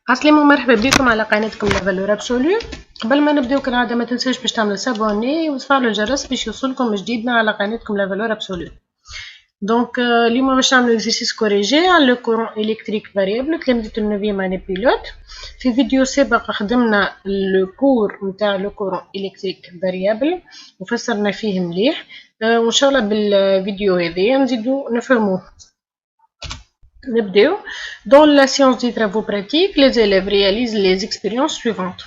عسلامة ومرحبا بكم على قناتكم لا فالور ابسولو. قبل ما نبداو كالعادة ما تنساوش باش تعملوا سابوني وتفعلوا الجرس باش يوصلكم جديدنا على قناتكم لا فالور ابسولو. دونك اليوم باش نعملوا اكزرسيس كوريجي على لو كورون الكتريك فاريابل تلامذة النوفيام اني بيلوت. في فيديو سابق خدمنا لو كور نتاع لو كورون الكتريك فاريابل وفسرنا فيه مليح، وان شاء الله بالفيديو هذايا نزيدو نفهموه. نبداو. Dans la séance des travaux pratiques, les élèves réalisent les expériences suivantes.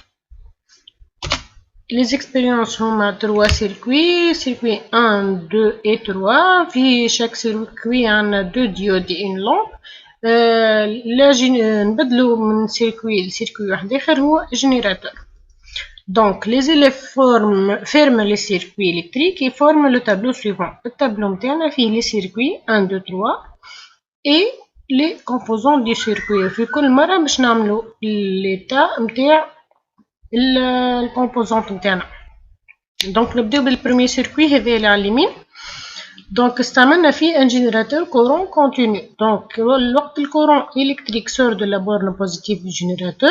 Les expériences sont 3 circuits, circuit 1, 2 et 3. في chaque circuit عندنا 2 diodes et une lampe. نبدلو من circuit لcircuit واحد آخر هو générateur. Donc les élèves ferment les circuits électriques et forment le tableau suivant. Le tableau نتاعنا فيه les circuits 1, 2, 3 et les composants du circuit. في كل مرة باش نعملو l'état نتاع الكومبوزونت نتاعنا. دونك نبداو بالبريمير سيركوي هذا اللي على اليمين. دونك استعملنا فيه ان جينيراتور كورون كونتينيو. دونك وقت الكورون الكتريك سور دو لا بورن بوزيتيف دو جينيراتور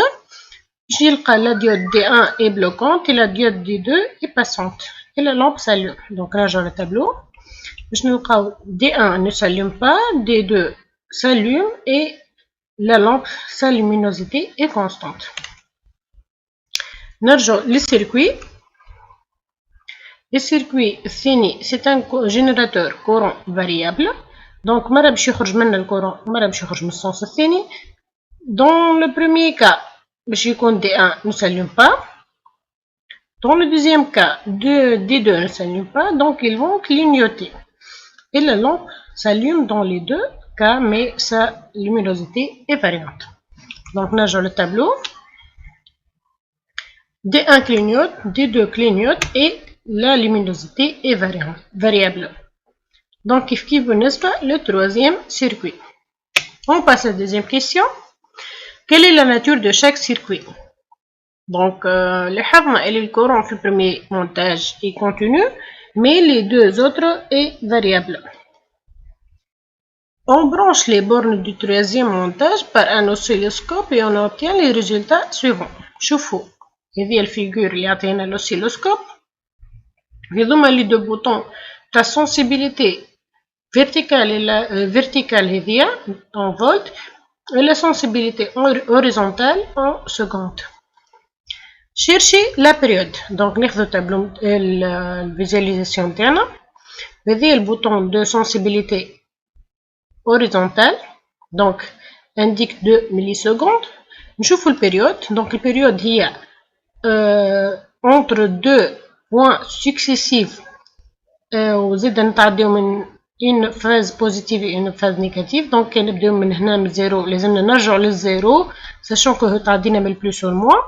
باش يلقى لا ديود دي 1 اي بلوكونت et la diode دي 2 اي باسونت et la lampe s'allume. دونك نرجعو للتابلو باش نلقاو دي 1 ne s'allume pas, دي 2 s'allume et la lampe sa luminosité est constante. نرجع للسيركوي. السيركوي الثاني c'est un générateur courant variable. donc مرة باش يخرج منا الكورون مرة باش يخرج من السونس الثاني. dans le premier cas باش يكون D1 ne s'allume pas. dans le deuxième cas D2 ne s'allume pas, donc ils vont clignoter et la lampe s'allume dans les deux cas mais sa luminosité est variante. donc نرجع للتابلو. D1 clignote, D2 clignote et la luminosité est variable. Donc, كيف بالنسبة le troisième circuit. On passe à la deuxième question. Quelle est la nature de chaque circuit? Donc, le حفظنا اللي الكورون في premier montage est continu, mais les deux autres est variable. On branche les bornes du troisième montage par un oscilloscope et on obtient les résultats suivants. شوفوا هذه الفيجور اللي عطينا l'oscilloscope. هذوما لي دو بوطون تاع sensibilité verticale et la verticale هذيا en volt et la sensibilité horizontale en seconde. cherchez la période. donc ناخذو تابلو الفيزواليزاسيون تاعنا. هذه البوطون de sensibilité horizontale donc indique 2 millisecondes. نشوفو البيريود. donc البيريود هي entre deux points successifs وزيد نتعديو من une phase positive et une phase négative. donc كي نبداو من هنا من الزيرو لازمنا نرجعو للزيرو sachant que تعدينا من البلوس والموان.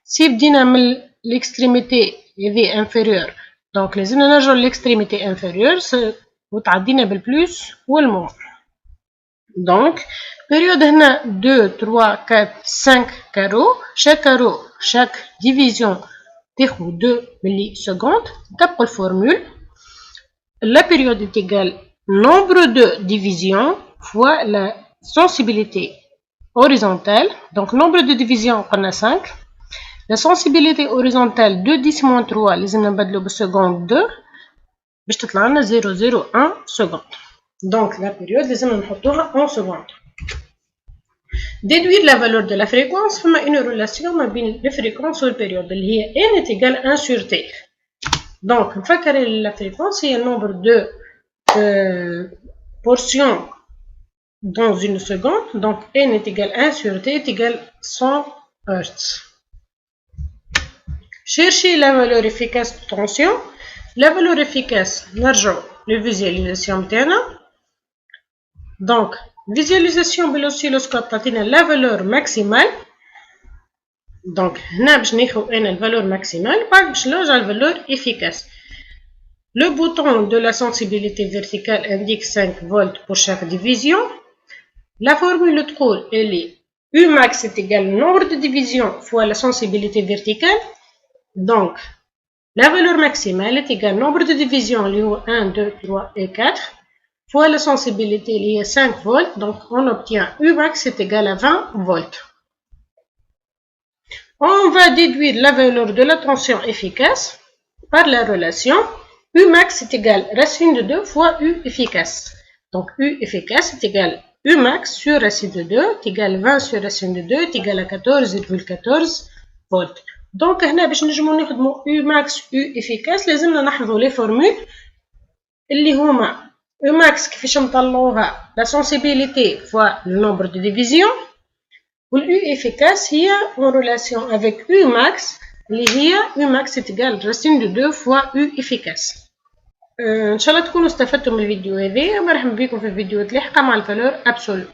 سي بدينا من l'extrémité هذه inférieure donc لازمنا نرجعو لl'extrémité inférieure وتعدينا بالبلوس والموان. donc période هنا 2 3 4 5 carreaux. chaque division تاخد 2 millisecondes. تبقى الفورمule. la période est égale nombre de divisions fois la sensibilité horizontale. donc nombre de divisions قلنا 5. la sensibilité horizontale 2 10 moins 3 لازمنا نبدلو بالسكوند 2 باش تطلع لنا 0,01 seconde. donc la période لازمنا نحطوها en seconde. déduire la valeur de la fréquence. فما une relation ما بين الفريكونس والبيريود اللي هي n est égal 1 sur t. donc نفكر la fréquence هي le nombre de portions dans une seconde. donc n est égal 1 sur t est égal 100 Hz. cherchez la valeur efficace de tension. la valeur efficace نرجعو للفيزواليزاسيون تاعنا. donc visualisation بالoscilloscope تعطينا la valeur maximale. donc هنا باش ناخذ انا الفالور maximale بعد باش نرجع للفالور efficace. le bouton de la sensibilité verticale indique 5 volts pour chaque division. la formule تقول اللي U max est égal au nombre de divisions fois la sensibilité verticale. donc la valeur maximale est égale au nombre de divisions اللي هو 1 2 3 et 4 fois la sensibilité il y a 5 volts. donc on obtient U max est égal à 20 volts. On va déduire la valeur de la tension efficace par la relation U max est égal racine de 2 fois U efficace. Donc U efficace est égal U max sur racine de 2 est égal 20 sur racine de 2 est égal à 14,14 volts. Donc هنا باش نجمو نخدمو U max U efficace لازمنا نحفظو لي فورمول اللي هما U max كيفاش نطلعوها la sensibilité fois le nombre de division و U efficace هي en relation avec U max اللي هي U max est égal racine de 2 fois U efficace. ان شاء الله تكونوا استفدتوا من الفيديو هذا. مرحبا بكم في فيديوهات لاحقه مع الفالور ابسولو.